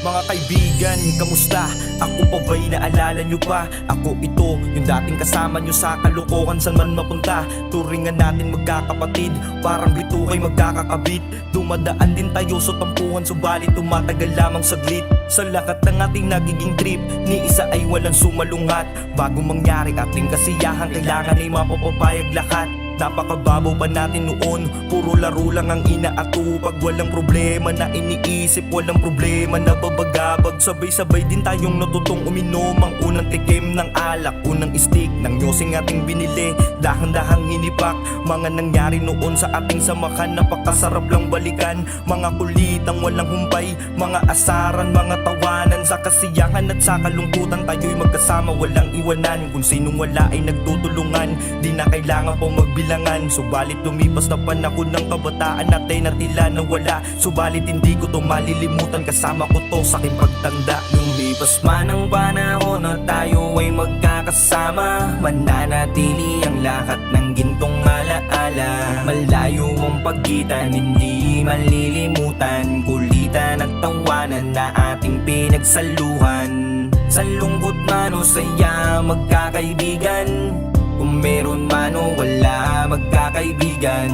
Mga kaibigan, kamusta? Ako pa ba'y naalala nyo pa? Ako ito, yung dating kasama nyo sa kalokohan saan man mapunta. Turingan natin magkakapatid, parang bitukay magkakakabit. Dumadaan din tayo sa tampuhan, subalit tumatagal lamang saglit. Sa lahat ng ating nagiging trip, ni isa ay walang sumalungat. Bago mangyari ating kasiyahan, kailangan ay mapapapayag lahat. Napakababaw pa natin noon, puro laro lang ang inaatupag. Walang problema na iniisip, walang problema na babagabag. Sabay-sabay din tayong natutong uminom. Ang unang tikim ng alak, unang stick ng yosing ating binili, dahang-dahang hinipak. Mga nangyari noon sa ating samahan, napakasarap lang balikan. Mga kulitang walang humpay, mga asaran, mga tawanan. Sa kasiyahan at sa kalungkutan, tayo'y magkasama, walang iwanan. Kung sinong wala ay nagtutulungan, di na kailangan pong magbilangan. Subalit lumipas na panahon ng kabataan natin na tila nawala. Subalit hindi ko to malilimutan, kasama ko to sa aking pagtanda. Lumipas man ang panahon na tayo ay magkakasama, mananatili ang lahat ng gintong alaala. Malayo ang pagitan, hindi malilimutan, kulitan at tawanan na ating pinagsaluhan. Sa lungkot man o saya, magkakaibigan. Kung meron man o wala, magkakaibigan.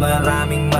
Maraming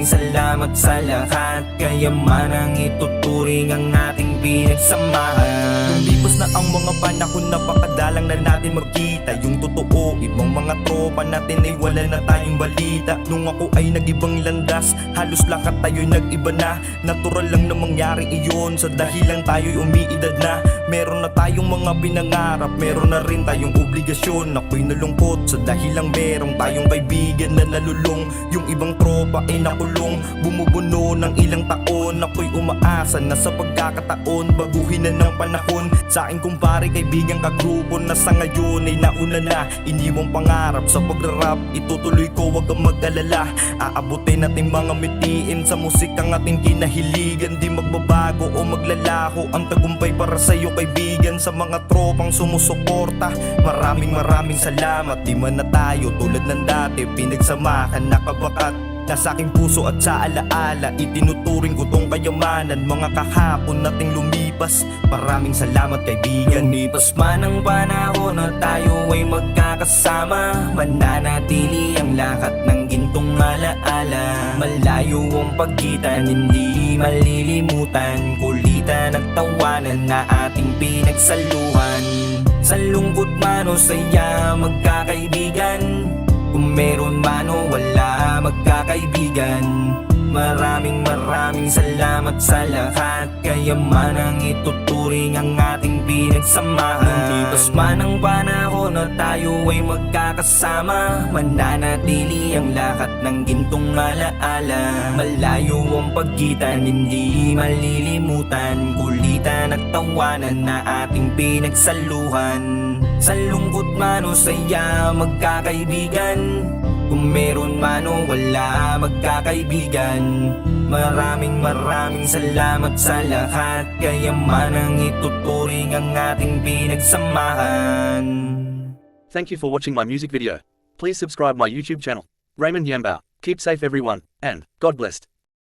salamat sa lahat, kaya man ang ituturing ang ating pinagsamahan. Lumipas na ang mga panahon, napakadalang na natin magkita. Yung totoo, ibang mga tropa natin ay wala na tayong balita. Nung ako ay nag-ibang landas, halos lahat tayo'y nag-iba na. Natural lang na mangyari iyon, sa dahilan tayo'y umiidad na. Meron na tayong mga pinangarap, meron na rin tayong obligasyon. Ako'y nalungkot sa dahilang merong tayong kaibigan na nalulong. Yung ibang tropa ay nakulong, bumubuno ng ilang taon. Ako'y umaasa na sa pagkakataon, baguhin na ng panahon. Sa aking kumpare, kaibigan, kagrupo na sa ngayon ay nauna na. Iniwang pangarap sa pagrarap, itutuloy ko, wag kang mag-alala. Aabutin natin mga mitiin sa musikang ating kinahiligan. Di magbabago o maglalaho ang tagumpay para sa'yo, kaibigan. Sa mga tropang sumusuporta, maraming salamat. Di man na tayo tulad ng dati, pinagsamahan, nakabakat na sa aking puso at sa alaala. Itinuturing ko tong kayamanan, mga kahapon nating lumipas. Maraming salamat, kaibigan. Lumipas man ang panahon na tayo ay magkakasama, mananatili ang lahat ng gintong alaala. Malayo ang pagitan, hindi malilimutan, kulitan at tawanan na ating pinagsaluhan. Sa lungkot man o saya, magkakaibigan. Kung meron man o wala, magkakaibigan. Maraming salamat sa lahat, kaya man ang ituturing ang ating pinagsamahan. Lumipas man ang panahon na tayo ay magkakasama, mananatili ang lahat ng gintong alaala. Malayo ang pagitan, hindi malilimutan, kulitan at tawanan na ating pinagsaluhan. Sa lungkot man o saya, magkakaibigan. Kung meron man o wala, magkakaibigan. Maraming salamat sa lahat, kaya man ang ituturing ang ating pinagsamahan. Thank you for watching my music video. Please subscribe my YouTube channel, Raymond Yambao. Keep safe everyone, and God blessed.